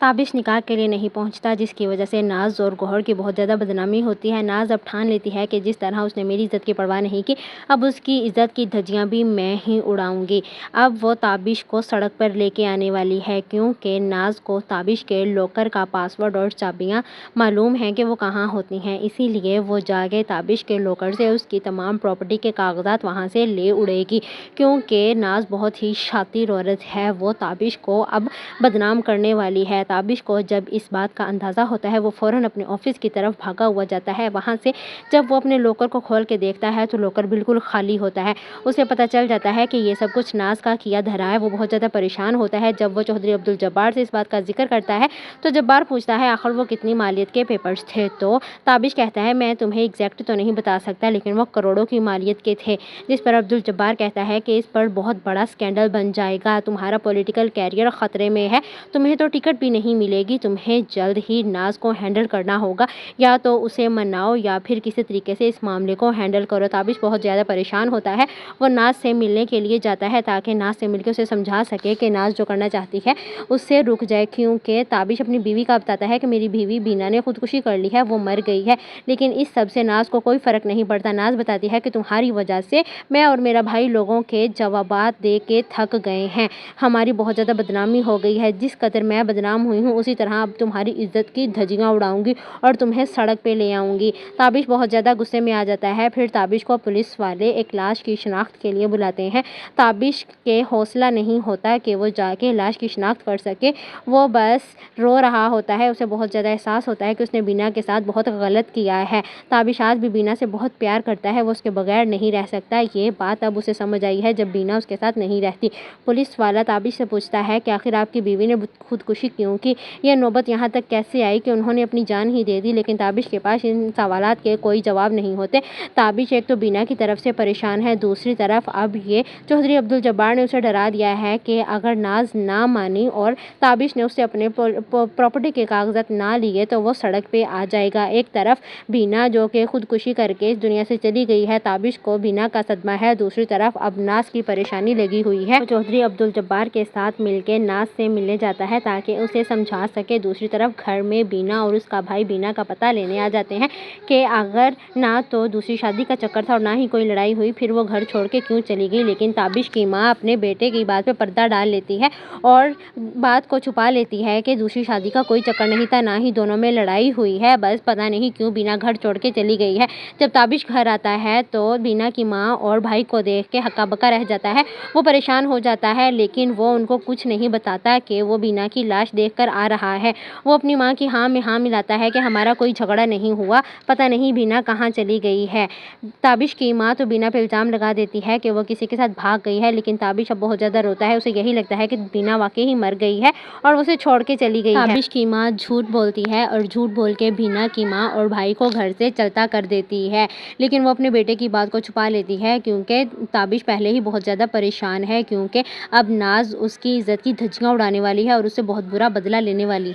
ताबिश निकाह के लिए नहीं पहुंचता, जिसकी वजह से नाज और गौहर की बहुत ज़्यादा बदनामी होती है। नाज अब ठान लेती है कि जिस तरह उसने मेरी इज़्ज़त की परवाह नहीं की, अब उसकी इज़्ज़त की धज्जियां भी मैं ही उड़ाऊंगी। अब वो ताबिश को सड़क पर लेके आने वाली है, क्योंकि नाज को ताबिश के लॉकर का पासवर्ड और चाबियां मालूम है कि वो कहाँ होती हैं। इसीलिए वो जाके ताबिश के लॉकर से उसकी तमाम प्रॉपर्टी के कागजात वहाँ से ले उड़ेगी, क्योंकि नाज बहुत ही शातिर औरत है। वो ताबिश को अब बदनाम करने वाली है। ताबिश को जब इस बात का अंदाज़ा होता है, वो फ़ौरन अपने ऑफिस की तरफ भागा हुआ जाता है। वहाँ से जब वो अपने लॉकर को खोल के देखता है तो लॉकर बिल्कुल खाली होता है। उसे पता चल जाता है कि ये सब कुछ नाज का किया धरा है। वो बहुत ज़्यादा परेशान होता है। जब वो चौधरी अब्दुल जब्बार से इस बात का जिक्र करता है तो जब्बार पूछता है आखिर वो कितनी मालियत के पेपर्स थे। तो ताबिश कहता है मैं तुम्हें एग्जैक्ट तो नहीं बता सकता, लेकिन वो करोड़ों की मालियत के थे। जिस पर अब्दुल जब्बार कहता है कि इस पर बहुत बड़ा स्कैंडल बन जाएगा, तुम्हारा पॉलिटिकल कैरियर ख़तरे में है, तुम्हें तो टिकट भी नहीं मिलेगी, तुम्हें जल्द ही नाज को हैंडल करना होगा, या तो उसे मनाओ या फिर किसी तरीके से इस मामले को हैंडल करो। ताबिश बहुत ज़्यादा परेशान होता है। वो नाज से मिलने के लिए जाता है ताकि नाज से मिलकर उसे समझा सके कि नाज जो करना चाहती है उससे रुक जाए, क्योंकि ताबिश अपनी बीवी का बताता है कि मेरी बीवी बीना ने खुदकुशी कर ली है, वो मर गई है। लेकिन इस सब से नाज को कोई फ़र्क नहीं पड़ता। नाज बताती है कि तुम्हारी वजह से मैं और मेरा भाई लोगों के जवाबात दे के थक गए हैं, हमारी बहुत ज़्यादा बदनामी हो गई है। जिस कदर मैं बदनाम हुई हूँ उसी तरह अब तुम्हारी इज़्ज़त की धज्जियां उड़ाऊंगी और तुम्हें सड़क पे ले आऊंगी। ताबिश बहुत ज़्यादा गुस्से में आ जाता है। फिर ताबिश को पुलिस वाले एक लाश की शिनाख्त के लिए बुलाते हैं। ताबिश के हौसला नहीं होता कि वो जाके लाश की शिनाख्त कर सके। वो बस रो रहा होता है। उसे बहुत ज़्यादा एहसास होता है कि उसने बीना के साथ बहुत गलत किया है। ताबिश आज भी बीना से बहुत प्यार करता है, वो उसके बगैर नहीं रह सकता। ये बात अब उसे समझ आई है जब बीना उसके साथ नहीं रहती। पुलिस वाला ताबिश से पूछता है कि आखिर आपकी बीवी ने खुदकुशी क्यों की, यह नौबत यहाँ तक कैसे आई कि उन्होंने अपनी जान ही दे दी। लेकिन ताबिश के पास इन सवालात के कोई जवाब नहीं होते। ताबिश एक तो बीना की तरफ से परेशान है, दूसरी तरफ अब ये चौधरी अब्दुल जब्बार ने उसे डरा दिया है कि अगर नाज ना मानी और ताबिश ने उससे अपने प्रॉपर्टी के कागजात ना लिए तो वो सड़क पे आ जाएगा। एक तरफ बीना जो कि खुदकुशी करके इस दुनिया से चली गई है, ताबिश को बीना का सदमा है, दूसरी तरफ अब नाज की परेशानी लगी हुई है। चौधरी अब्दुल जब्बार के साथ मिलकर नाज से मिलने जाता है ताकि उसे समझा सके। दूसरी तरफ घर में बीना और उसका भाई बीना का पता लेने आ जाते हैं कि अगर ना तो दूसरी शादी का चक्कर था और ना ही कोई लड़ाई हुई, फिर वो घर छोड़ के क्यों चली गई। लेकिन ताबिश की माँ अपने बेटे की बात पे पर्दा डाल लेती है और बात को छुपा लेती है कि दूसरी शादी का कोई चक्कर नहीं था, ना ही दोनों में लड़ाई हुई है, बस पता नहीं क्यों बीना घर छोड़ के चली गई है। जब ताबिश घर आता है तो बीना की माँ और भाई को देख के हक्का बक्का रह जाता है। वो परेशान हो जाता है, लेकिन वो उनको कुछ नहीं बताता कि वो बीना की लाश देखकर आ रहा है। वो अपनी माँ की हाँ में हाँ मिलाता है कि हमारा कोई झगड़ा नहीं हुआ, पता नहीं बीना कहाँ चली गई है। ताबिश की माँ तो बीना पे इल्ज़ाम लगा देती है कि वो किसी के साथ भाग गई है, लेकिन ताबिश अब बहुत ज़्यादा रोता है। उसे यही लगता है कि बीना वाकई ही मर गई है और उसे छोड़ के चली गई है। ताबिश की माँ झूठ बोलती है और झूठ बोल के बीना की माँ और भाई को घर से चलता कर देती है, लेकिन वो अपने बेटे की बात को छुपा लेती है, क्योंकि ताबिश पहले ही बहुत ज़्यादा परेशान है, क्योंकि अब नाज उसकी इज़्ज़त की धज्जियां उड़ाने वाली है और उससे बहुत बुरा बदला लेने वाली है।